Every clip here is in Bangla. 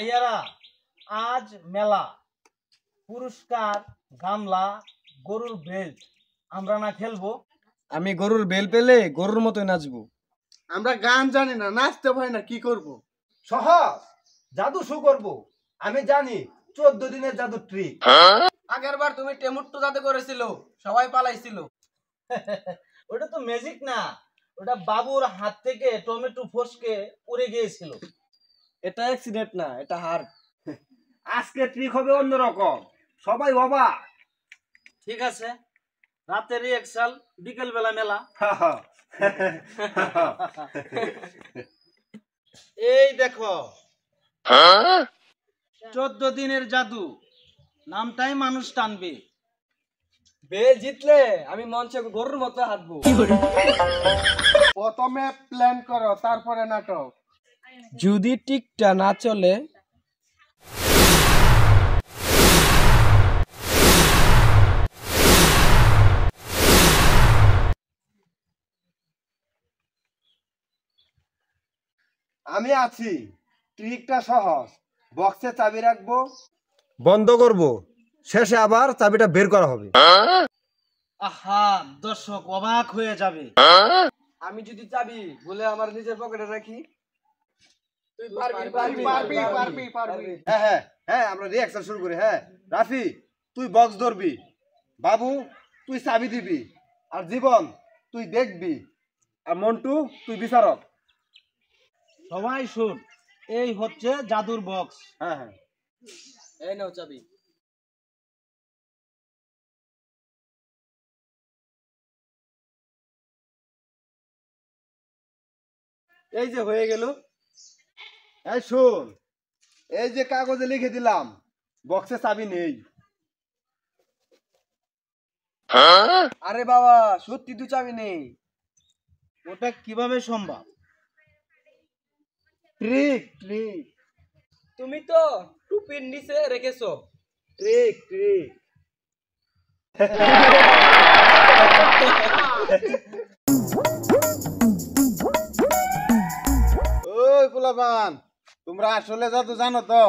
ভাইয়ারা, আজ মেলা, পুরস্কার, গামলা, গরুর বেল্ট। আমরা না খেলবো? আমি গরুর বেল পেলে গরুর মতোই নাচবো। আমরা গান জানি না, নাচতে পারি না, কি করব? সহজ, জাদু শো করবো। আমি জানি 14 দিনের জাদু ট্রিক। আগের বার তুমি টেমুট্টু জাদু করেছিল, সবাই পালাইছিল। ওটা তো ম্যাজিক না, ওটা বাবুর হাত থেকে টমেটো ফসকে উড়ে গিয়েছিল। এটা অ্যাক্সিডেন্ট না, এটা হার্ট। আজকে ট্রিক হবে অন্যরকম, সবাই অবাক। ঠিক আছে, রাতে রিহার্সাল, বিকেল বেলা মেলা। এই দেখো, 14 দিনের জাদু, নামটাই মানুষ টানবে। বেল জিতলে আমি মঞ্চে গরুর মতো হাঁটবো। প্রথমে প্ল্যান করো, তারপরে নাটক। যদি টিকটা না চলে, আমি আছি, ট্রিকটা সহজ। বক্সে চাবি রাখবো, বন্ধ করব, শেষে আবার চাবিটা বের করা হবে। আহা, দর্শক অবাক হয়ে যাবে। আমি যদি চাবি বলে আমার নিজের পকেটে রাখি, তুই পারবি। হ্যাঁ হ্যাঁ হ্যাঁ, আমরা রিঅ্যাকশন শুরু করি। হ্যাঁ, রাফি তুই বক্স ধরবি, বাবু তুই চাবি দিবি, আর জীবন তুই দেখবি, আর মন্টু তুই বিচারক। সবাই শুন, এই হচ্ছে জাদুর বক্স। হ্যাঁ হ্যাঁ, এই নাও চাবি। এই যে হয়ে গেল। এই শোন, এই যে কাগজে লিখে দিলাম, বক্সে চাবি নেই। আরে বাবা, সত্যি তো চাবি নেই। ওটা কিভাবে সম্ভব? ট্রিক ট্রিক তুমি তো টুপির নিচে রেখেছো। Trick trick. ওই পোলাপান, তোমরা আসলে জাদু জানো তো?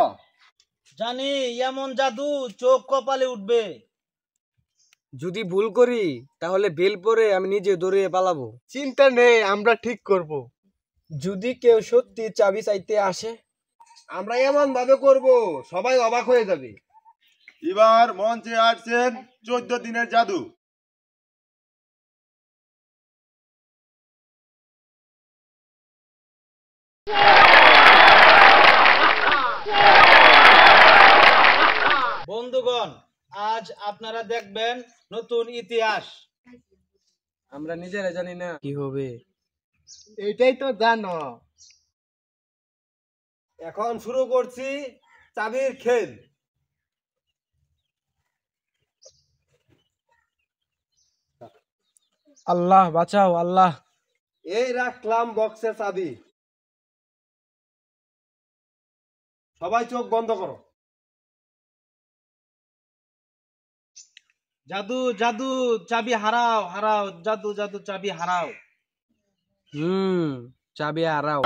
জানি, এমন জাদু চোখ কপালে উঠবে। যদি ভুল করি তাহলে বেল পরে আমি নিজে দৌড়িয়ে পালাবো। চিন্তা নেই, আমরা ঠিক করব। যদি কেউ সত্যি চাবি চাইতে আসে, আমরা এমন ভাবে করব সবাই অবাক হয়ে যাবে। এবার মঞ্চে আসছেন 14 দিনের জাদু। বন্ধুগণ, আজ আপনারা দেখবেন নতুন ইতিহাস। আমরা নিজেরা জানি না কি হবে। এটাই তো জানো। এখন শুরু করছি চাবির খেল। আল্লাহ বাঁচাও, আল্লাহ। এই রাখলাম বক্সের চাবি, সবাই চোখ বন্ধ করো। জাদু জাদু, চাবি হারাও হারাও, জাদু জাদু, চাবি হারাও। চাবি হারাও।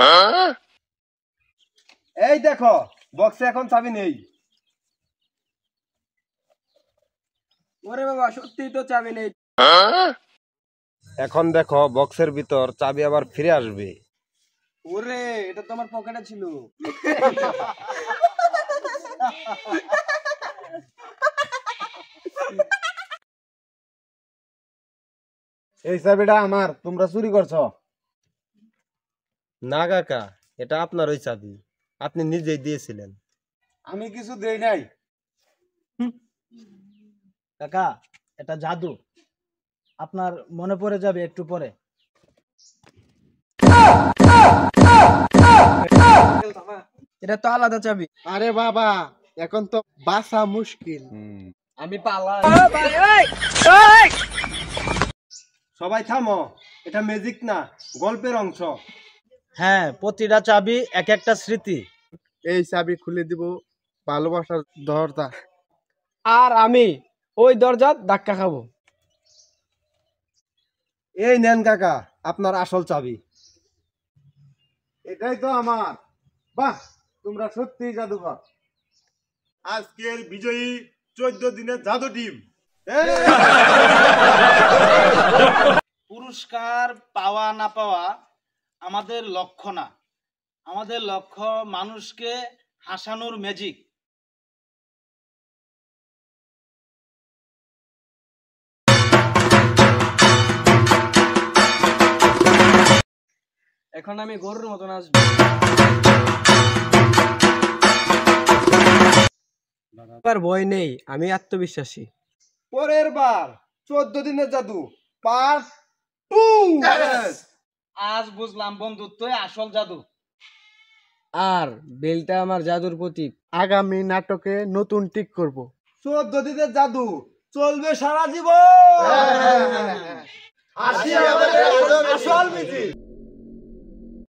এই দেখো, বক্সে এখন চাবি নেই। ওরে বাবা, সত্যি তো চাবি নেই। এখন দেখো, বক্সের ভিতর চাবি আবার ফিরে আসবে। ওরে, এটা তো আমার পকেটে ছিল। এই চাবিটা আমার, তোমরা চুরি করছো। না কাকা, এটা আপনার ওই চাবি, আপনি নিজেই দিয়েছিলেন। আমি কিছু দেই নাই। কাকা, এটা জাদু, আপনার মনে পড়ে যাবে একটু পরে। এটা তো আলাদা চাবি। আরে বাবা, এখন তো বাসা মুশকিল। আমি পালাই। সবাই থামো, এটা ম্যাজিক না, গল্পের অংশ। হ্যাঁ, প্রতিটা চাবি এক একটা স্মৃতি। এই চাবি খুলে দিব ভালোবাসার দরজা। আর আমি ওই দরজা ধাক্কা খাবো। এই নেন কাকা, আপনার আসল চাবি। এটাই তো আমার। বাহ, তোমরা সত্যিই জাদুকর। আজকের বিজয়ী 14 দিনের জাদু টিম। পুরস্কার পাওয়া না পাওয়া আমাদের লক্ষ্য না, আমাদের লক্ষ্য মানুষকে হাসানোর ম্যাজিক। এখন আমি গরুর মতো নাচবো। এবার ভয় নেই, আমি আত্মবিশ্বাসী। পরের বার 14 দিনের জাদু পার্ট 2। আজ বুঝলাম বন্ধুত্বই আসল জাদু। আর বেলটা আমার জাদুর প্রতীক। আগামী নাটকে নতুন টিক করব। 14 দিনের জাদু চলবে সারা জীবন। হাসি আমাদের আসল মিছিল।